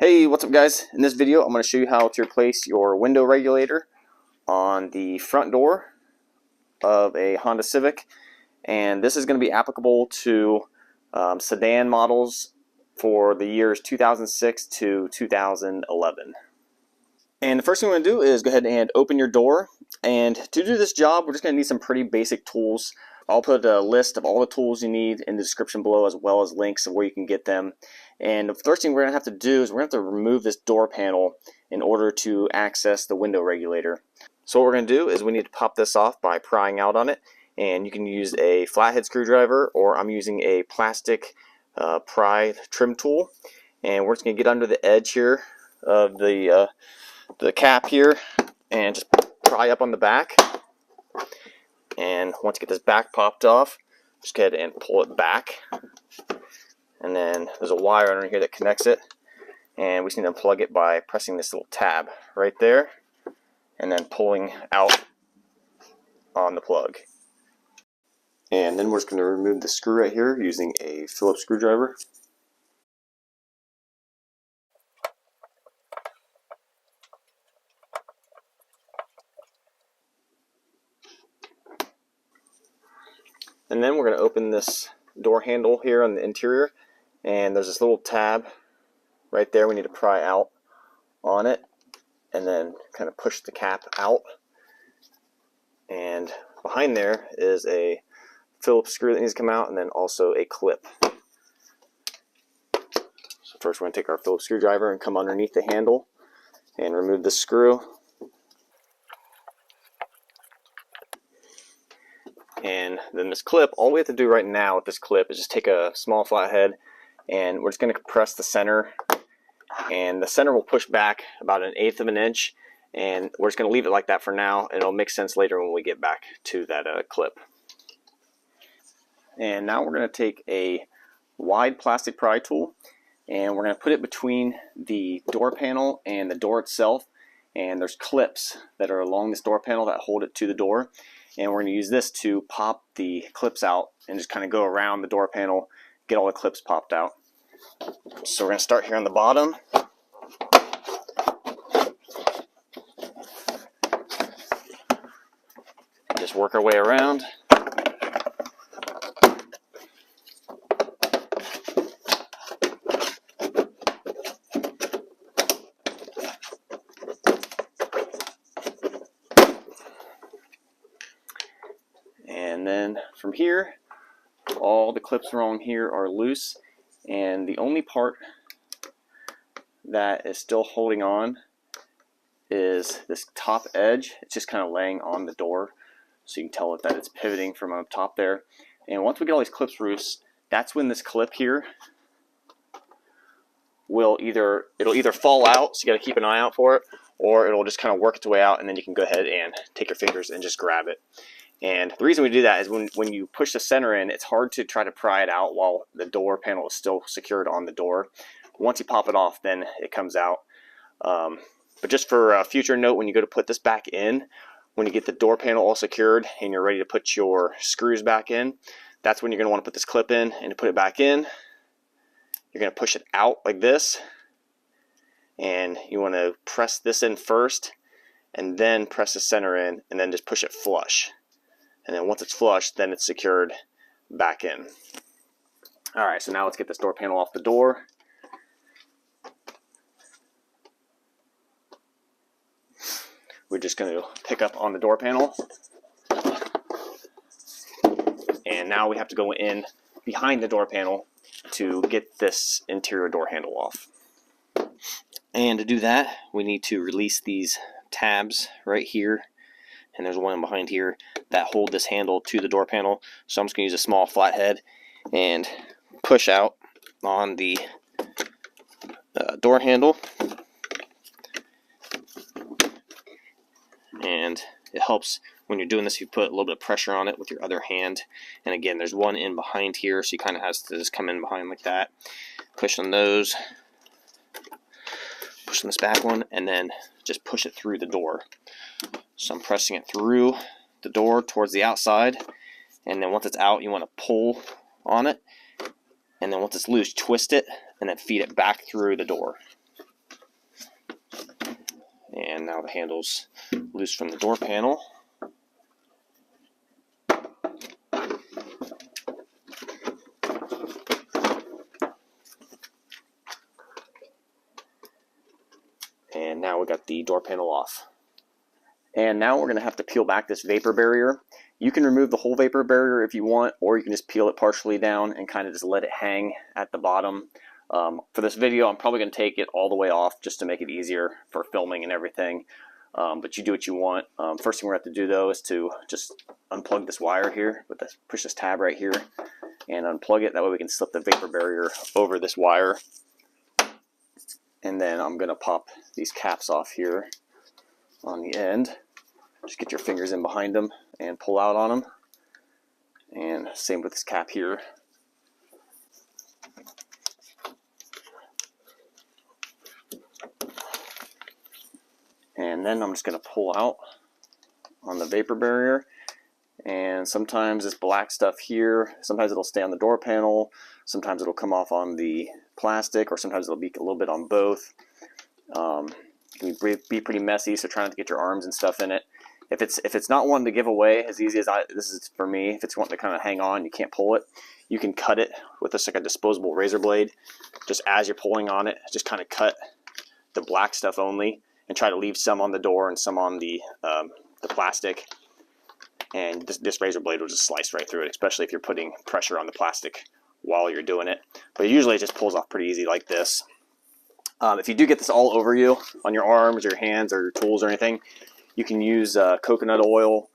Hey, what's up guys? In this video I'm going to show you how to replace your window regulator on the front door of a Honda Civic, and this is going to be applicable to sedan models for the years 2006 to 2011. And the first thing we're going to do is go ahead and open your door, and to do this job we're just going to need some pretty basic tools. I'll put a list of all the tools you need in the description below, as well as links of where you can get them. And the first thing we're going to have to do is we're going to have to remove this door panel in order to access the window regulator. So what we're going to do is we need to pop this off by prying out on it. And you can use a flathead screwdriver, or I'm using a plastic pry trim tool. And we're just going to get under the edge here of the cap here and just pry up on the back. And once you get this back popped off, just go ahead and pull it back. And then there's a wire under here that connects it, and we just need to unplug it by pressing this little tab right there and then pulling out on the plug. And then we're just going to remove the screw right here using a Phillips screwdriver. And then we're going to open this door handle here on the interior, and there's this little tab right there. We need to pry out on it and then kind of push the cap out. And behind there is a Phillips screw that needs to come out, and then also a clip. So first we're going to take our Phillips screwdriver and come underneath the handle and remove the screw. And then this clip, all we have to do right now with this clip is just take a small flathead, and we're just going to compress the center, and the center will push back about 1/8 of an inch, and we're just going to leave it like that for now, and it'll make sense later when we get back to that clip. And now we're going to take a wide plastic pry tool, and we're going to put it between the door panel and the door itself, and there's clips that are along this door panel that hold it to the door. And we're going to use this to pop the clips out and just kind of go around the door panel, get all the clips popped out. So we're going to start here on the bottom. Just work our way around. And then from here, all the clips along here are loose, and the only part that is still holding on is this top edge. It's just kind of laying on the door, so you can tell that it's pivoting from up top there. And once we get all these clips loose, that's when this clip here will it'll either fall out, so you got to keep an eye out for it, or it'll just kind of work its way out, and then you can go ahead and take your fingers and just grab it. And the reason we do that is when you push the center in, it's hard to try to pry it out while the door panel is still secured on the door. Once you pop it off, then it comes out. But just for a future note, when you go to put this back in, when you get the door panel all secured and you're ready to put your screws back in, that's when you're going to want to put this clip in. And to put it back in, you're going to push it out like this, and you want to press this in first and then press the center in, and then just push it flush. And then once it's flush, then it's secured back in. Alright, so now let's get this door panel off the door. We're just going to pick up on the door panel. And now we have to go in behind the door panel to get this interior door handle off. And to do that, we need to release these tabs right here. And there's one behind here that hold this handle to the door panel. So I'm just going to use a small flathead and push out on the door handle. And it helps when you're doing this, you put a little bit of pressure on it with your other hand. And again, there's one in behind here, so you kind of have to just come in behind like that. Push on those. Push on this back one, and then just push it through the door. So I'm pressing it through the door towards the outside, and then once it's out, you want to pull on it, and then once it's loose, twist it, and then feed it back through the door. And now the handle's loose from the door panel. And now we got the door panel off. And now we're going to have to peel back this vapor barrier. You can remove the whole vapor barrier if you want, or you can just peel it partially down and kind of just let it hang at the bottom. For this video, I'm probably going to take it all the way off just to make it easier for filming and everything. But you do what you want. First thing we're going to have to do though is to just unplug this wire here, push this tab right here and unplug it. That way we can slip the vapor barrier over this wire. And then I'm going to pop these caps off here on the end. Just get your fingers in behind them and pull out on them. And same with this cap here. And then I'm just going to pull out on the vapor barrier. And sometimes this black stuff here, sometimes it'll stay on the door panel, sometimes it'll come off on the plastic, or sometimes it'll be a little bit on both. It can be pretty messy, so try not to get your arms and stuff in it. If it's not one to give away as easy as this is for me, if it's one to kind of hang on, you can't pull it, you can cut it with just like a disposable razor blade. Just as you're pulling on it, just kind of cut the black stuff only, and try to leave some on the door and some on the plastic. And this razor blade will just slice right through it, especially if you're putting pressure on the plastic while you're doing it. But usually it just pulls off pretty easy like this. If you do get this all over you, on your arms, your hands, or your tools or anything, you can use coconut oil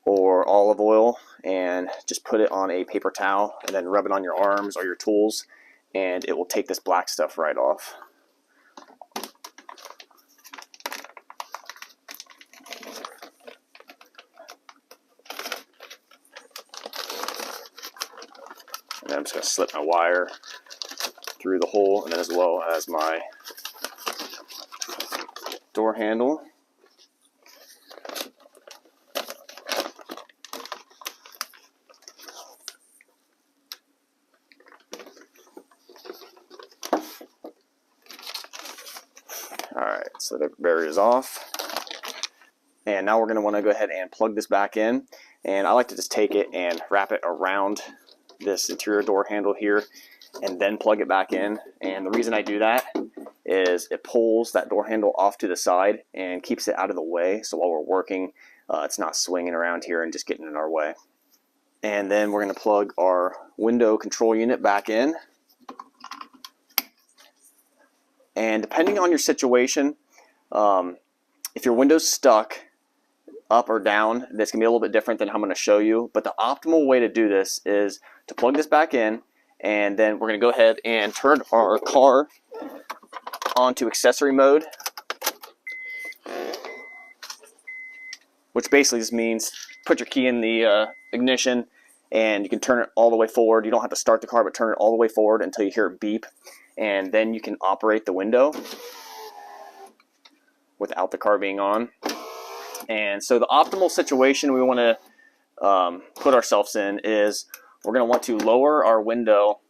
or olive oil and just put it on a paper towel and then rub it on your arms or your tools, and it will take this black stuff right off. And then I'm just going to slip my wire through the hole, and then as well as my door handle. Alright, so the barrier is off. And now we're going to want to go ahead and plug this back in. And I like to just take it and wrap it around this interior door handle here and then plug it back in. And the reason I do that is it pulls that door handle off to the side and keeps it out of the way, so while we're working it's not swinging around here and just getting in our way. And then we're going to plug our window control unit back in. And depending on your situation, if your window's stuck up or down, this can be a little bit different than how I'm going to show you, but the optimal way to do this is to plug this back in, and then we're going to go ahead and turn our car onto accessory mode, which basically just means put your key in the ignition and you can turn it all the way forward. You don't have to start the car, but turn it all the way forward until you hear it beep, and then you can operate the window without the car being on. And so the optimal situation we want to put ourselves in is we're going to want to lower our window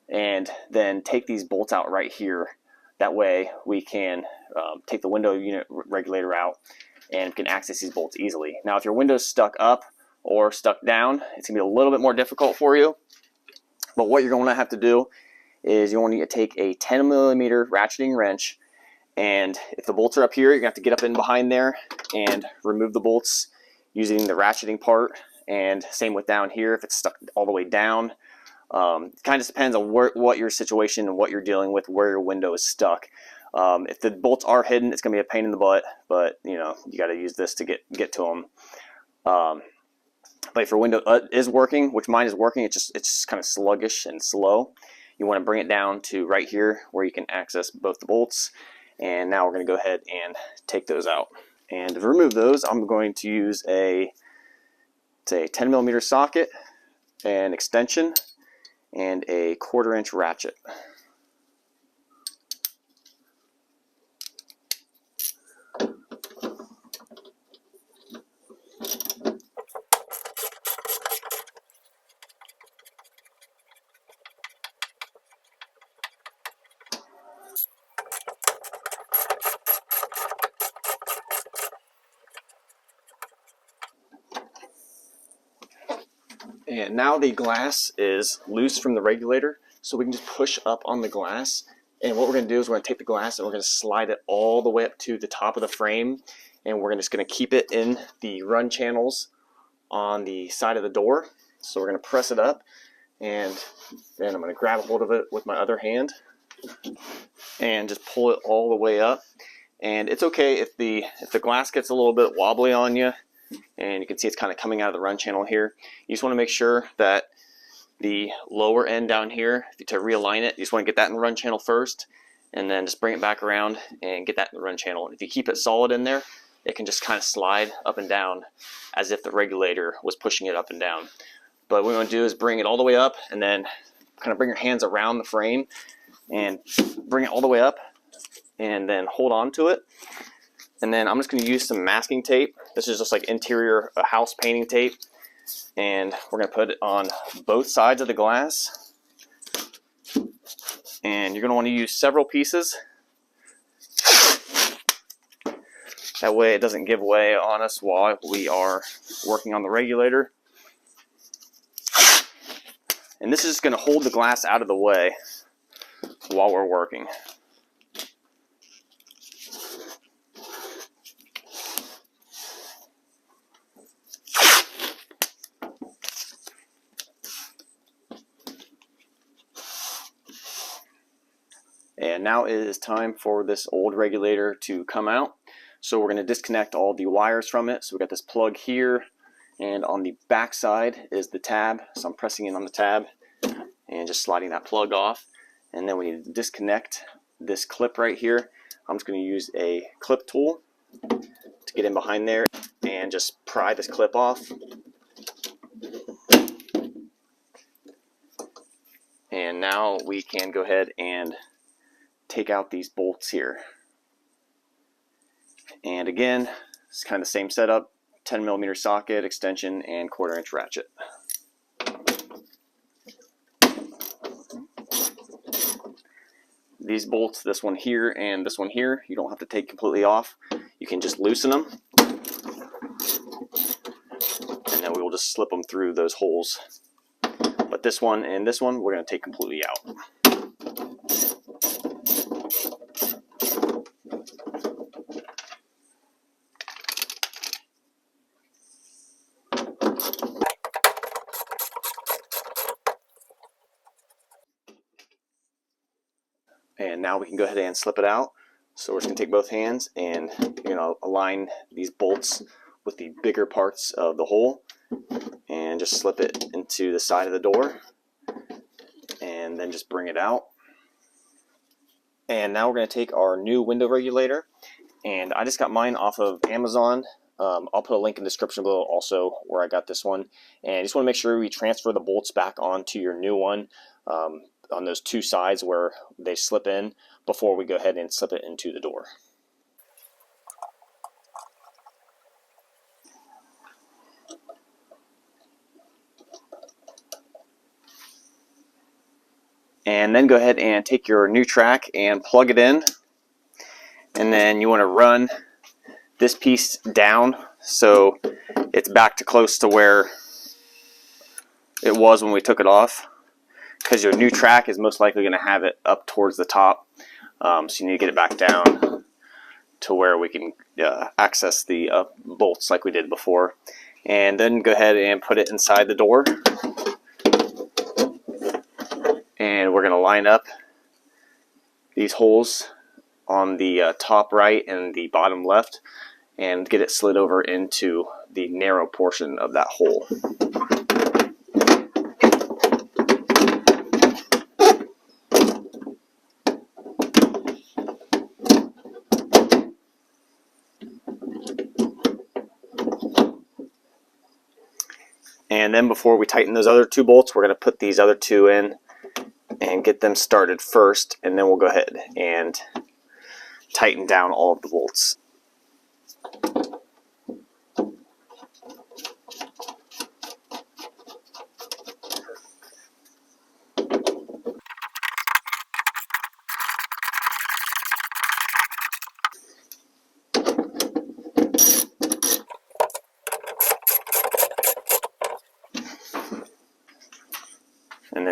and then take these bolts out right here. That way we can take the window unit regulator out and can access these bolts easily. Now if your window's stuck up or stuck down, it's going to be a little bit more difficult for you. But what you're going to have to do is you want to take a 10mm ratcheting wrench, and if the bolts are up here, you're going to have to get up in behind there and remove the bolts using the ratcheting part. And same with down here, if it's stuck all the way down. It kind of just depends on what your situation and what you're dealing with, where your window is stuck. If the bolts are hidden, it's going to be a pain in the butt, but you know, you got to use this to get to them. But if your window is working, which mine is working, it's just kind of sluggish and slow, you want to bring it down to right here where you can access both the bolts. And now we're going to go ahead and take those out. And to remove those, I'm going to use a 10mm socket, an extension, and a 1/4-inch ratchet. And now the glass is loose from the regulator, so we can just push up on the glass. And what we're going to do is we're going to take the glass and we're going to slide it all the way up to the top of the frame, and we're just going to keep it in the run channels on the side of the door. So we're going to press it up, and then I'm going to grab a hold of it with my other hand and just pull it all the way up. And it's okay if the glass gets a little bit wobbly on you, and you can see it's kind of coming out of the run channel here. You just want to make sure that the lower end down here, to realign it, you just want to get that in the run channel first, and then just bring it back around and get that in the run channel. And if you keep it solid in there, it can just kind of slide up and down as if the regulator was pushing it up and down. But what we want to do is bring it all the way up, and then kind of bring your hands around the frame and bring it all the way up, and then hold on to it. And then I'm just going to use some masking tape. This is just like interior house painting tape, and we're going to put it on both sides of the glass. And you're going to want to use several pieces. That way it doesn't give way on us while we are working on the regulator. And this is just going to hold the glass out of the way while we're working. And now it is time for this old regulator to come out. So we're going to disconnect all the wires from it. So we got this plug here, and on the back side is the tab. So I'm pressing in on the tab and just sliding that plug off. And then we need to disconnect this clip right here. I'm just going to use a clip tool to get in behind there and just pry this clip off. And now we can go ahead and take out these bolts here. And again, it's kind of the same setup: 10mm socket, extension, and 1/4" ratchet. These bolts, this one here and this one here, you don't have to take completely off. You can just loosen them, and then we will just slip them through those holes. But this one and this one, we're going to take completely out. And now we can go ahead and slip it out. So we're just going to take both hands and align these bolts with the bigger parts of the hole, and just slip it into the side of the door, and then just bring it out. And now we're going to take our new window regulator, and I just got mine off of Amazon. I'll put a link in the description below also where I got this one. And you just want to make sure we transfer the bolts back onto your new one, on those two sides where they slip in, before we go ahead and slip it into the door. And then go ahead and take your new track and plug it in, and then you want to run this piece down so it's back to close to where it was when we took it off, because your new track is most likely going to have it up towards the top. So you need to get it back down to where we can access the bolts like we did before. And then go ahead and put it inside the door. And we're going to line up these holes on the top right and the bottom left, and get it slid over into the narrow portion of that hole. And then before we tighten those other two bolts, we're going to put these other two in and get them started first, and then we'll go ahead and tighten down all of the bolts.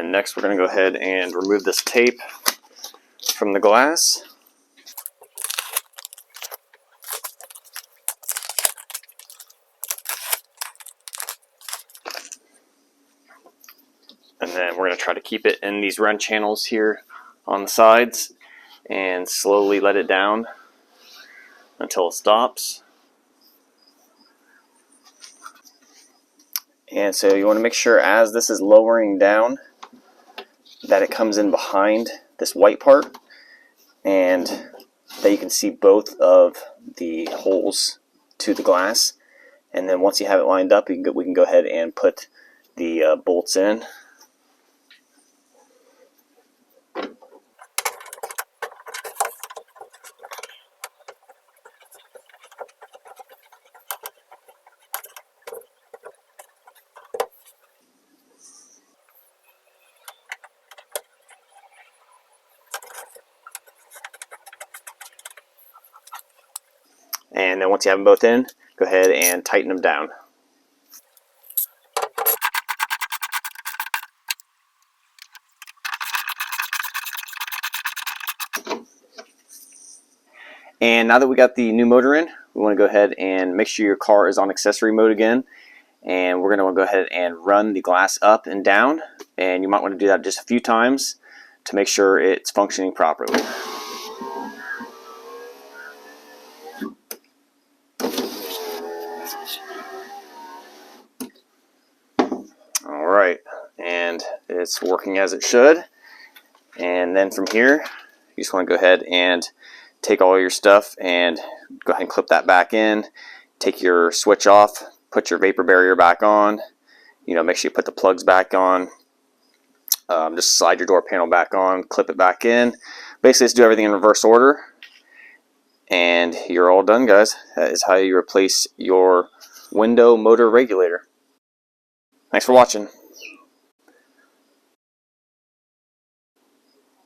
then next we're going to go ahead and remove this tape from the glass. And then we're going to try to keep it in these run channels here on the sides and slowly let it down until it stops. And so you want to make sure as this is lowering down that it comes in behind this white part and that you can see both of the holes to the glass. And then once you have it lined up, we can go ahead and put the bolts in. And then once you have them both in, go ahead and tighten them down. And now that we got the new motor in, we want to go ahead and make sure your car is on accessory mode again. And we're going to go ahead and run the glass up and down. And you might want to do that just a few times to make sure it's functioning properly. Alright, and it's working as it should. And then from here, you just want to go ahead and take all your stuff and go ahead and clip that back in. Take your switch off, put your vapor barrier back on. Make sure you put the plugs back on. Just slide your door panel back on, clip it back in. Basically, just do everything in reverse order. And you're all done, guys. That is how you replace your window motor regulator. Thanks for watching.